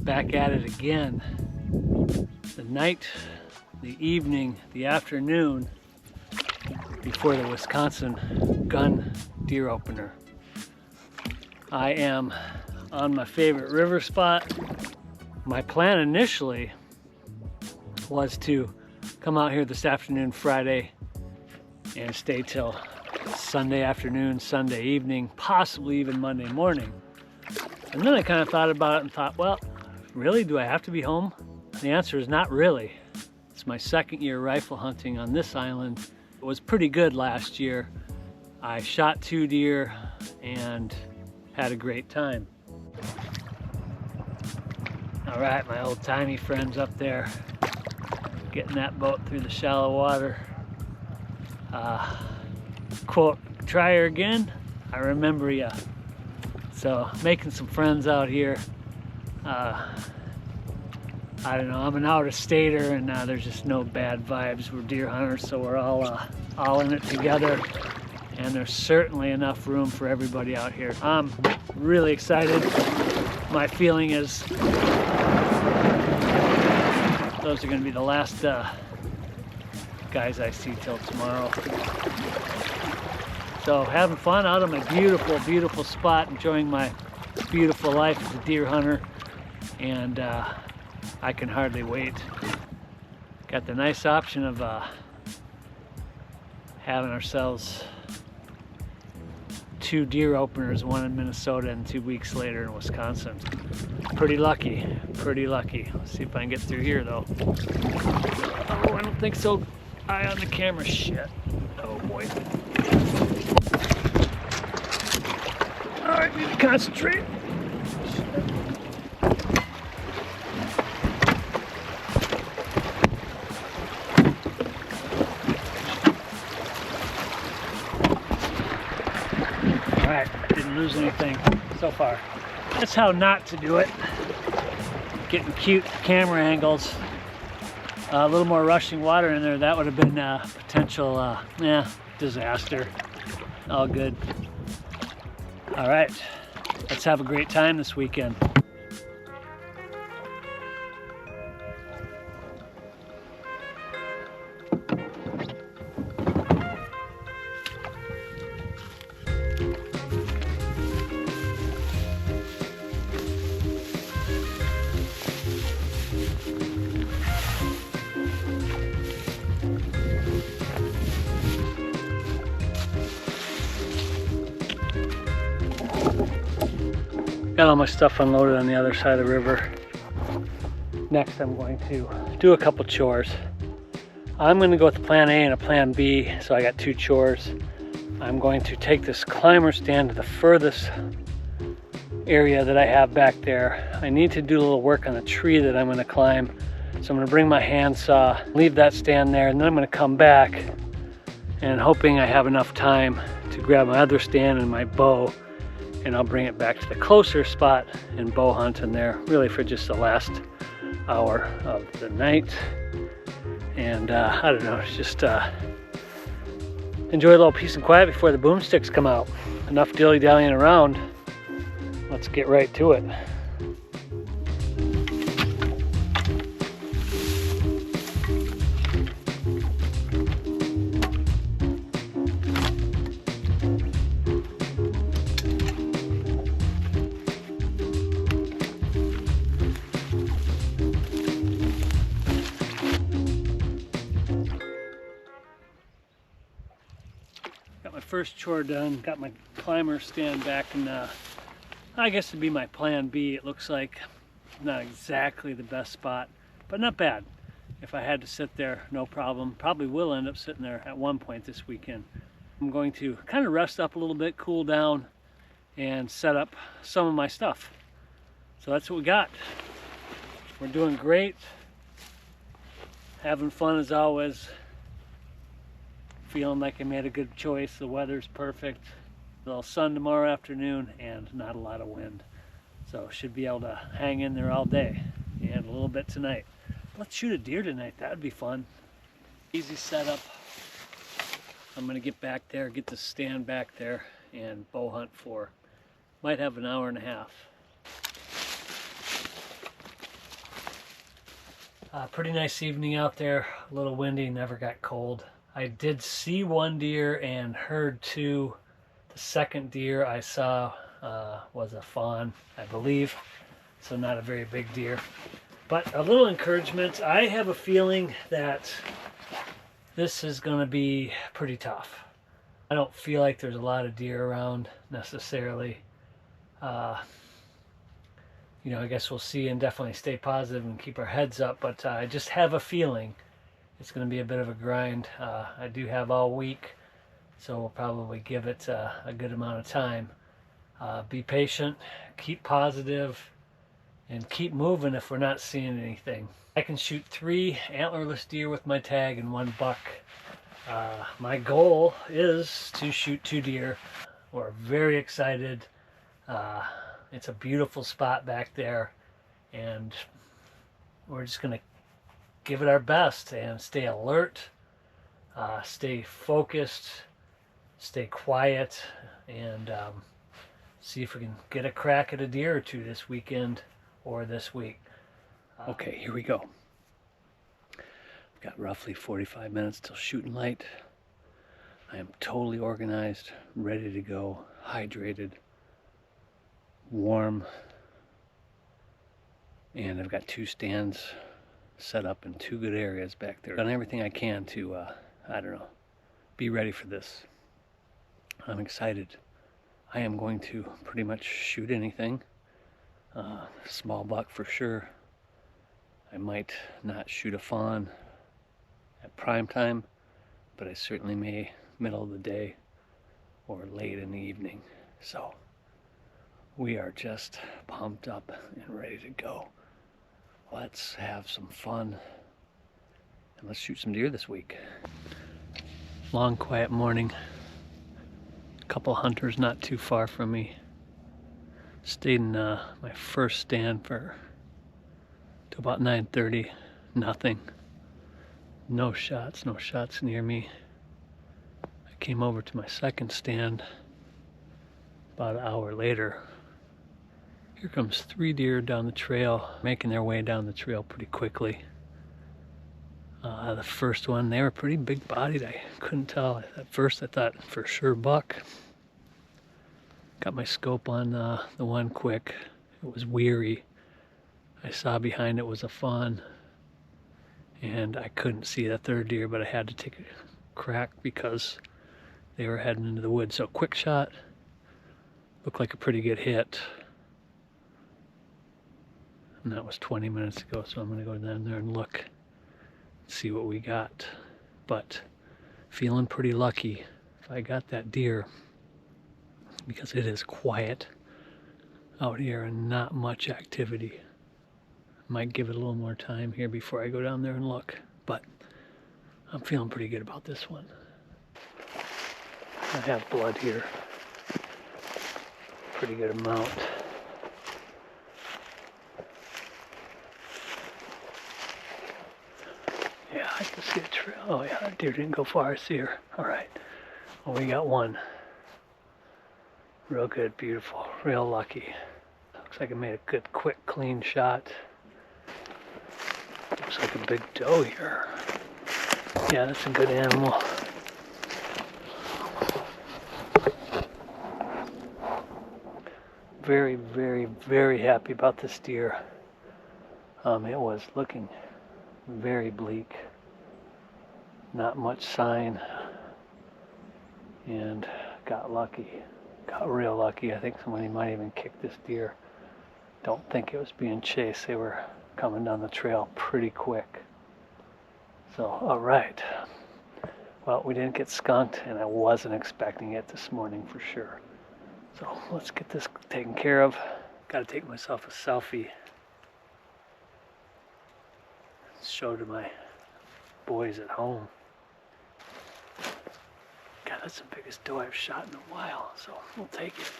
back at it again. The night, the evening, the afternoon before the Wisconsin gun deer opener. I am on my favorite river spot. My plan initially was to come out here this afternoon, Friday, and stay till Sunday afternoon, Sunday evening, possibly even Monday morning. And then I kind of thought about it and thought, well, really, do I have to be home? The answer is not really. It's my second year rifle hunting on this island. It was pretty good last year. I shot 2 deer and had a great time. All right, my old-timey friends up there, getting that boat through the shallow water. Quote, try her again, I remember ya. So making some friends out here. I don't know, I'm an out-of-stater and there's just no bad vibes. We're deer hunters, so we're all in it together. And there's certainly enough room for everybody out here. I'm really excited. My feeling is those are gonna be the last guys I see till tomorrow. So having fun out on my beautiful, beautiful spot, enjoying my beautiful life as a deer hunter, and I can hardly wait. Got the nice option of having ourselves 2 deer openers, one in Minnesota and 2 weeks later in Wisconsin. Pretty lucky, pretty lucky. Let's see if I can get through here though. Oh, I don't think so. Eye on the camera, shit. Oh boy. All right, need to concentrate. All right, didn't lose anything so far. That's how not to do it. Getting cute camera angles. A little more rushing water in there, that would have been a potential disaster. All good. All right, let's have a great time this weekend. Got all my stuff unloaded on the other side of the river. Next, I'm going to do a couple chores. I'm going to go with the plan A and a plan B, so I got 2 chores. I'm going to take this climber stand to the furthest area that I have back there. I need to do a little work on the tree that I'm going to climb. So I'm going to bring my handsaw, leave that stand there, and then I'm going to come back and hoping I have enough time to grab my other stand and my bow, and I'll bring it back to the closer spot and bow hunt in there, really for just the last hour of the night. And I don't know, it's just enjoy a little peace and quiet before the boomsticks come out. Enough dilly-dallying around. Let's get right to it. First chore done, got my climber stand back, and I guess it'd be my plan B. It looks like not exactly the best spot, but not bad. If I had to sit there, no problem. Probably will end up sitting there at one point this weekend. I'm going to kind of rest up a little bit, cool down, and set up some of my stuff. So that's what we got. We're doing great, having fun as always. Feeling like I made a good choice. The weather's perfect. A little sun tomorrow afternoon and not a lot of wind. So should be able to hang in there all day and a little bit tonight. Let's shoot a deer tonight. That would be fun. Easy setup. I'm gonna get back there, get the stand back there and bow hunt for, might have an hour and a half. Pretty nice evening out there, a little windy, never got cold. I did see one deer and heard two. The second deer I saw was a fawn, I believe, so not a very big deer. But a little encouragement. I have a feeling that this is going to be pretty tough. I don't feel like there's a lot of deer around necessarily. You know, I guess we'll see and definitely stay positive and keep our heads up, but I just have a feeling it's going to be a bit of a grind. I do have all week, so we'll probably give it a good amount of time. Be patient, keep positive, and keep moving if we're not seeing anything. I can shoot 3 antlerless deer with my tag and 1 buck. My goal is to shoot 2 deer. We're very excited. It's a beautiful spot back there, and we're just going to give it our best and stay alert, stay focused, stay quiet, and see if we can get a crack at a deer or 2 this weekend or this week. Okay, here we go. I've got roughly 45 minutes till shooting light. I am totally organized, ready to go, hydrated, warm, and I've got 2 stands set up in 2 good areas back there. Done everything I can to, I don't know, be ready for this. I'm excited. I am going to pretty much shoot anything. Small buck for sure. I might not shoot a fawn at prime time, but I certainly may middle of the day or late in the evening. So we are just pumped up and ready to go. Let's have some fun and let's shoot some deer this week. Long, quiet morning. A couple hunters not too far from me. Stayed in my first stand for till about 9:30. Nothing. No shots near me. I came over to my second stand about an hour later. Here comes 3 deer down the trail, making their way down the trail pretty quickly. The first one, they were pretty big bodied. I couldn't tell. At first I thought for sure buck. Got my scope on the one quick. It was weary. I saw behind it was a fawn, and I couldn't see the third deer, but I had to take a crack because they were heading into the woods. So quick shot, looked like a pretty good hit. And that was 20 minutes ago, so I'm going to go down there and look, see what we got. But feeling pretty lucky if I got that deer, because it is quiet out here and not much activity. Might give it a little more time here before I go down there and look, but I'm feeling pretty good about this one. I have blood here, pretty good amount. Yeah, I can see a trail. Oh yeah, that deer didn't go far. I see her. All right. Well, we got one. Real good, beautiful, real lucky. Looks like I made a good, quick, clean shot. Looks like a big doe here. Yeah, that's a good animal. Very, very, very happy about this deer. It was looking very bleak. Not much sign. And got lucky. Got real lucky. I think somebody might even kick this deer. Don't think it was being chased. They were coming down the trail pretty quick. So, all right. Well, we didn't get skunked, and I wasn't expecting it this morning for sure. So let's get this taken care of. Got to take myself a selfie. Show to my boys at home. God, that's the biggest doe I've shot in a while, so we'll take it.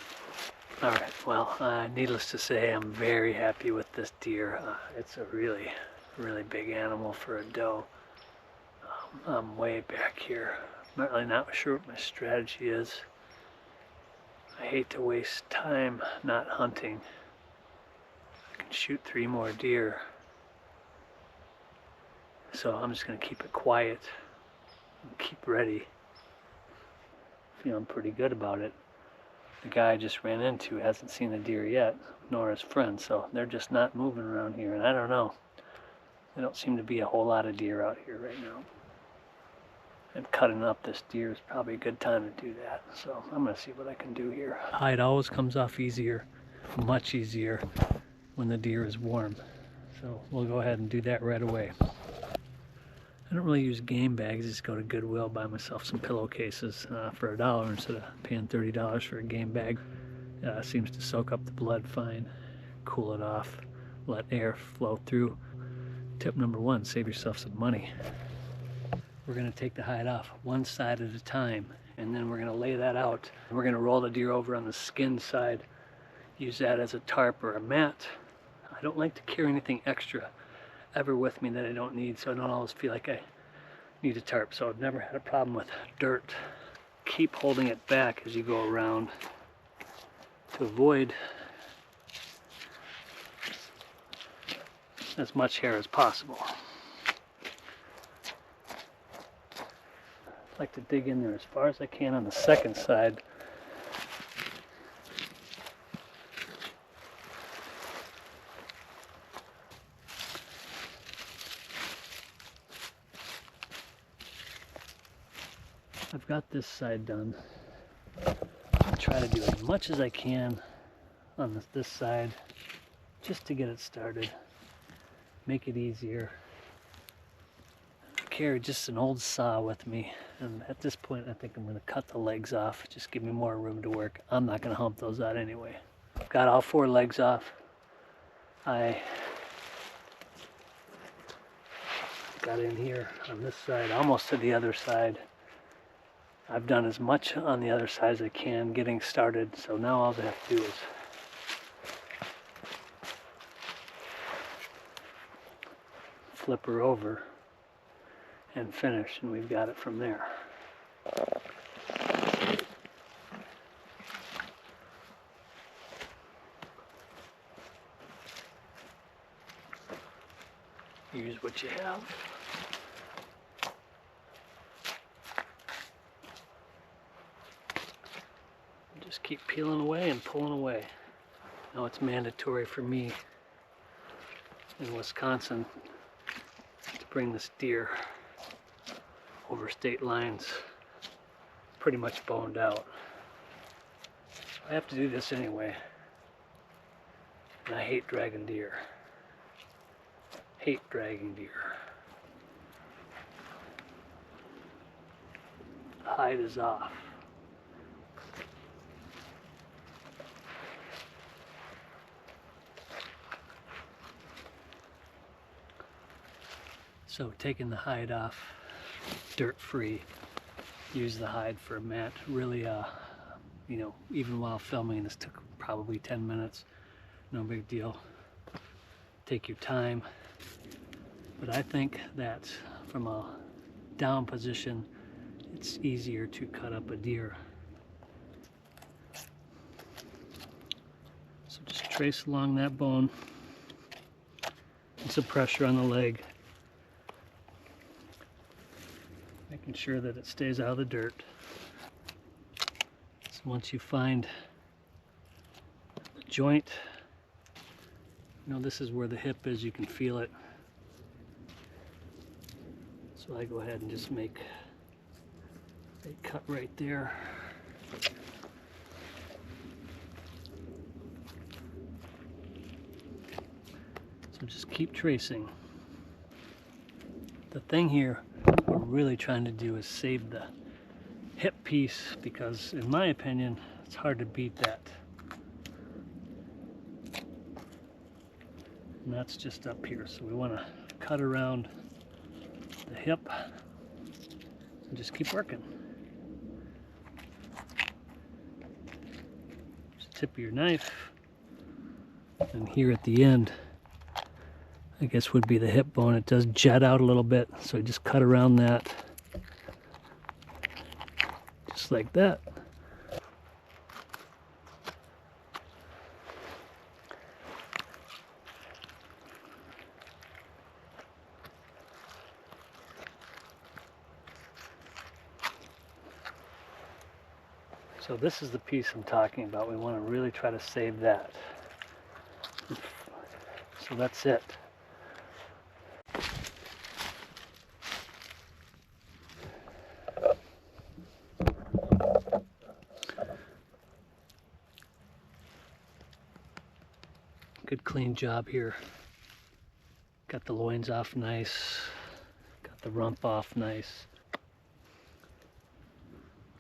All right, well, needless to say, I'm very happy with this deer. It's a really, really big animal for a doe. I'm way back here. I'm really not sure what my strategy is. I hate to waste time not hunting. I can shoot 3 more deer. So I'm just gonna keep it quiet and keep ready. Feeling pretty good about it. The guy I just ran into hasn't seen a deer yet, nor his friend, so they're just not moving around here, and I don't know. There don't seem to be a whole lot of deer out here right now. And cutting up this deer is probably a good time to do that, so I'm gonna see what I can do here. Hide always comes off easier, much easier, when the deer is warm. So we'll go ahead and do that right away. I don't really use game bags, just go to Goodwill, buy myself some pillowcases for $1 instead of paying $30 for a game bag. Seems to soak up the blood fine, cool it off, let air flow through. Tip number 1, save yourself some money. We're gonna take the hide off one side at a time, and then we're gonna lay that out. We're gonna roll the deer over on the skin side, use that as a tarp or a mat. I don't like to carry anything extra ever with me that I don't need, so I don't always feel like I need a tarp. So I've never had a problem with dirt. Keep holding it back as you go around to avoid as much hair as possible. I like to dig in there as far as I can on the second side. I've got this side done. I'll try to do as much as I can on this side just to get it started, make it easier. I carry just an old saw with me, and at this point I think I'm going to cut the legs off, just give me more room to work. I'm not going to hump those out anyway. Got all 4 legs off. I got in here on this side, almost to the other side. I've done as much on the other side as I can getting started, so now all I have to do is flip her over and finish, and we've got it from there. Use what you have. Just keep peeling away and pulling away. Now it's mandatory for me in Wisconsin to bring this deer over state lines pretty much boned out. I have to do this anyway. And I hate dragging deer. Hate dragging deer. The hide is off. So taking the hide off, dirt free, use the hide for a mat. Really, you know, even while filming, this took probably 10 minutes. No big deal. Take your time. But I think that from a down position, it's easier to cut up a deer. So just trace along that bone. Put some pressure on the leg. Making sure that it stays out of the dirt. So once you find the joint, you know, this is where the hip is, you can feel it. So I go ahead and just make a cut right there. So just keep tracing. The thing here we're really trying to do is save the hip piece, because in my opinion it's hard to beat that. And that's just up here, so we want to cut around the hip and just keep working. Just tip of your knife, and here at the end I guess would be the hip bone. It does jet out a little bit, so just cut around that, just like that. So this is the piece I'm talking about. We want to really try to save that. So that's it. Good clean job here. Got the loins off nice. Got the rump off nice.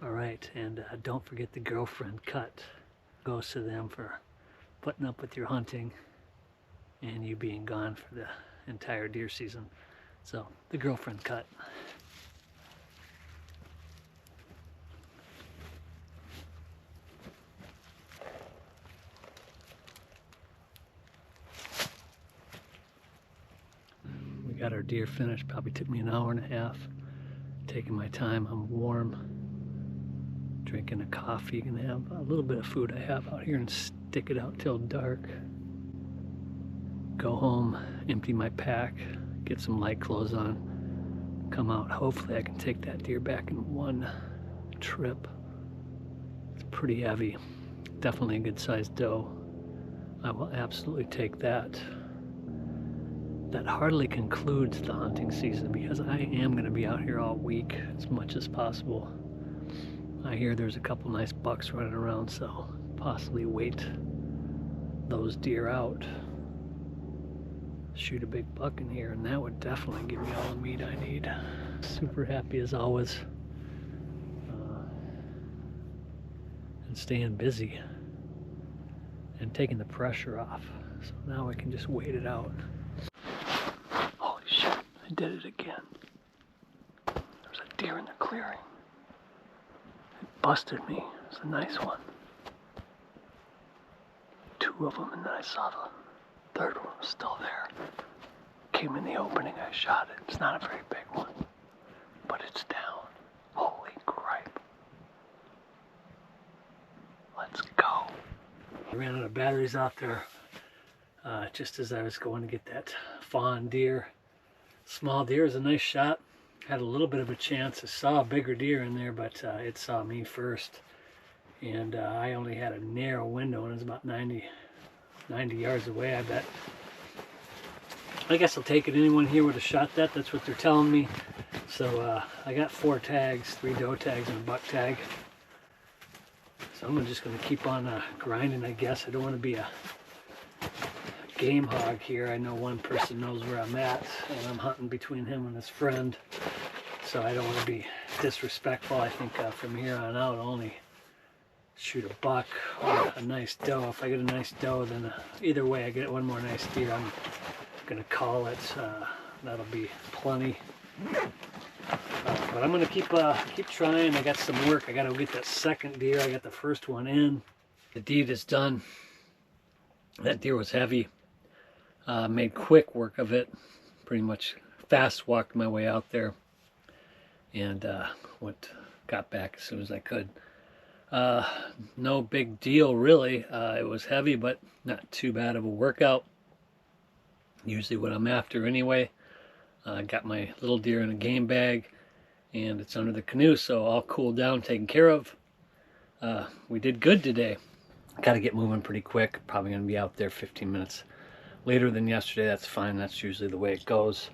All right, and don't forget the girlfriend cut. Goes to them for putting up with your hunting and you being gone for the entire deer season. So the girlfriend cut. We got our deer finished. Probably took me an hour and a half. Taking my time. I'm warm. Drinking a coffee. Gonna have a little bit of food I have out here and stick it out till dark. Go home, empty my pack, get some light clothes on, come out. Hopefully I can take that deer back in one trip. It's pretty heavy. Definitely a good sized doe. I will absolutely take that. That hardly concludes the hunting season because I am going to be out here all week as much as possible. I hear there's a couple nice bucks running around, so possibly wait those deer out. Shoot a big buck in here, and that would definitely give me all the meat I need. Super happy as always. And staying busy and taking the pressure off. So now I can just wait it out. Holy shit, I did it again. There's a deer in the clearing. It busted me. It's a nice one. Two of them, and then I saw the third one was still there. Came in the opening, I shot it. It's not a very big one, but it's down. Holy crap. Let's go. I ran out of batteries out there just as I was going to get that fawn deer. Small deer is a nice shot. Had a little bit of a chance. I saw a bigger deer in there, but it saw me first. And I only had a narrow window, and it was about 90 yards away, I bet. I guess I'll take it. Anyone here would have shot that. That's what they're telling me. So I got 4 tags, 3 doe tags and a buck tag. So I'm just going to keep on grinding, I guess. I don't want to be a game hog here. I know one person knows where I'm at, and I'm hunting between him and his friend. So I don't want to be disrespectful. I think from here on out, I'll only shoot a buck or a nice doe. If I get a nice doe, then either way I get one more nice deer, I'm gonna call it. That'll be plenty. But I'm gonna keep trying. I got some work. I gotta get that second deer. I got the first one in. The deed is done. That deer was heavy. Made quick work of it. Pretty much fast walked my way out there, and got back as soon as I could. No big deal really. It was heavy, but not too bad of a workout. Usually what I'm after anyway. Got my little deer in a game bag, and it's under the canoe, so all cooled down, taken care of. We did good today. Got to get moving pretty quick. Probably going to be out there 15 minutes later than yesterday. That's fine. That's usually the way it goes.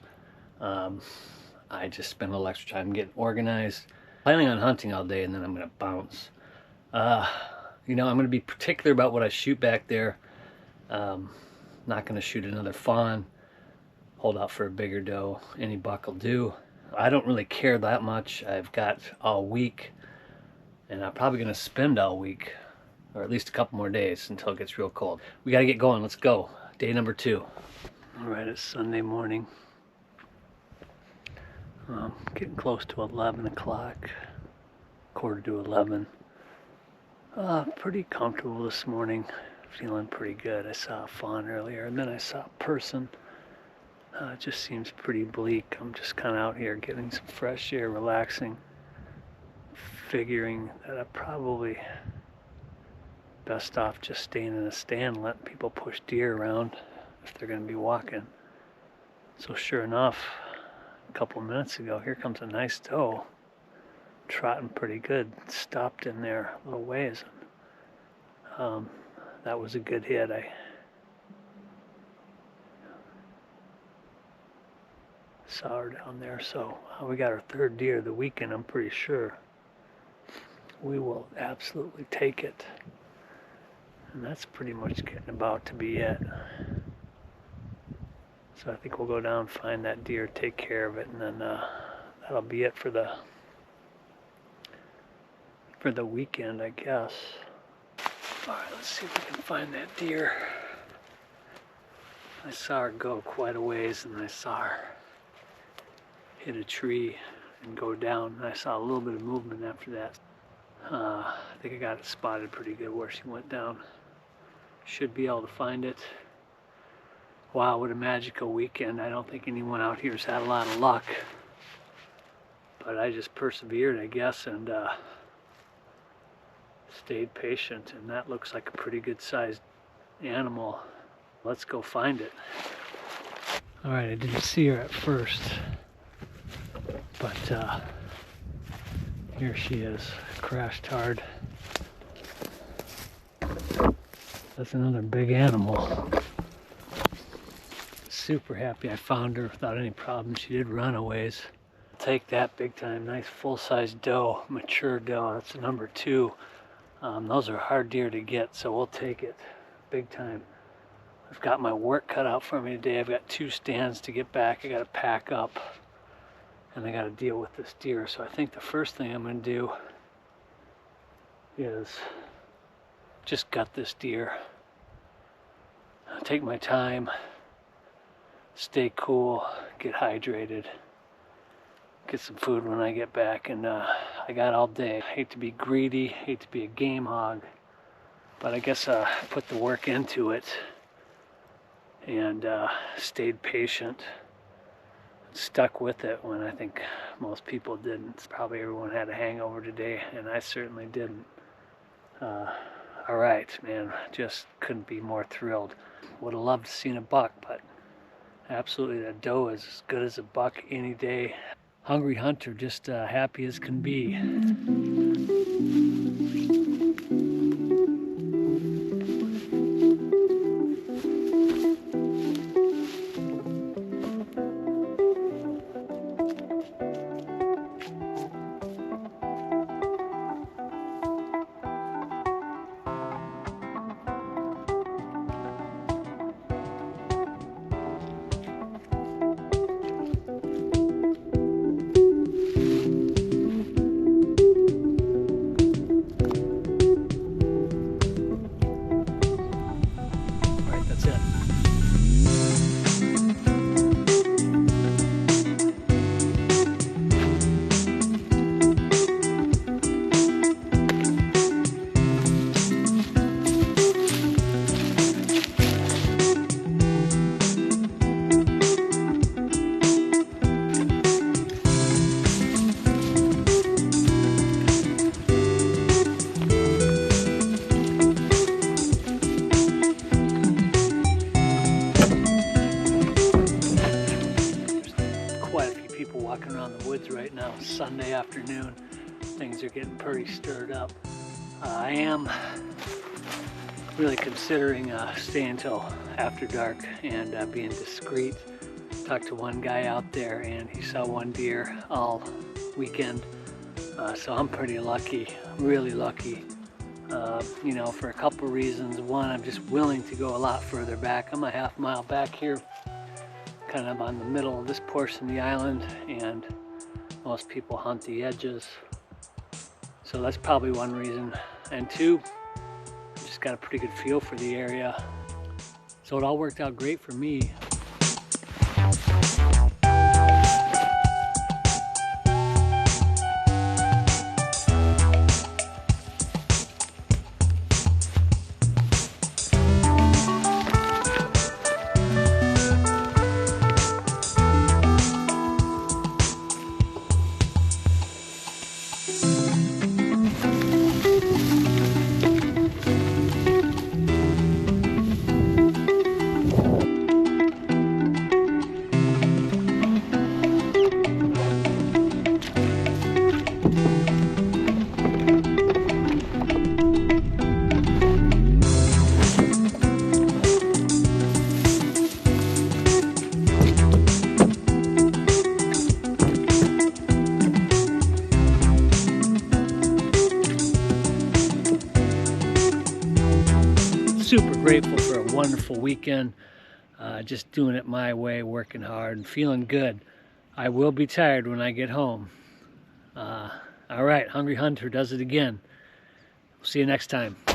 I just spent a little extra time getting organized. Planning on hunting all day, and then I'm going to bounce. You know, I'm going to be particular about what I shoot back there. Not going to shoot another fawn. Hold out for a bigger doe. Any buck will do. I don't really care that much. I've got all week, and I'm probably going to spend all week, or at least a couple more days until it gets real cold. We got to get going. Let's go. Day number 2. All right, it's Sunday morning. Getting close to 11 o'clock. Quarter to 11. Pretty comfortable this morning. Feeling pretty good. I saw a fawn earlier, and then I saw a person. It just seems pretty bleak. I'm just kind of out here getting some fresh air, relaxing, figuring that I'm probably best off just staying in a stand, letting people push deer around if they're going to be walking. So sure enough, a couple of minutes ago, here comes a nice doe trotting pretty good. Stopped in there a little ways. That was a good hit. I saw her down there. So we got our third deer of the weekend, I'm pretty sure. We will absolutely take it. And that's pretty much getting about to be it. So I think we'll go down, find that deer, take care of it, and then that'll be it for the weekend, I guess. All right, let's see if we can find that deer. I saw her go quite a ways, and I saw her hit a tree and go down. And I saw a little bit of movement after that. I think I got it spotted pretty good where she went down. Should be able to find it. Wow, what a magical weekend. I don't think anyone out here has had a lot of luck. But I just persevered, I guess, and stayed patient. And that looks like a pretty good sized animal. Let's go find it. All right, I didn't see her at first. But here she is, crashed hard. That's another big animal. Super happy I found her without any problem. She did run a ways. Take that big time. Nice full-size doe, mature doe. That's number 2. Those are hard deer to get, so we'll take it big time. I've got my work cut out for me today. I've got 2 stands to get back. I got to pack up, and I got to deal with this deer. So I think the first thing I'm going to do is just gut this deer. Take my time. Stay cool, get hydrated, get some food when I get back, and I got all day. I hate to be greedy, hate to be a game hog, but I guess I put the work into it and stayed patient, stuck with it when I think most people didn't. Probably everyone had a hangover today, and I certainly didn't. All right, man, just couldn't be more thrilled. Would have loved to seen a buck, but absolutely, that doe is as good as a buck any day. Hungry hunter, just happy as can be. Walking around the woods right now, Sunday afternoon. Things are getting pretty stirred up. I am really considering staying till after dark and being discreet. Talked to one guy out there and he saw one deer all weekend. So I'm pretty lucky, really lucky. You know, for a couple reasons. One, I'm just willing to go a lot further back. I'm a half mile back here, kind of on the middle of this portion of the island, and most people hunt the edges. So that's probably one reason. And 2, just got a pretty good feel for the area. So it all worked out great for me. super grateful for a wonderful weekend. Just doing it my way, working hard and feeling good. I will be tired when I get home. All right, Hungry Hunter does it again. See you next time.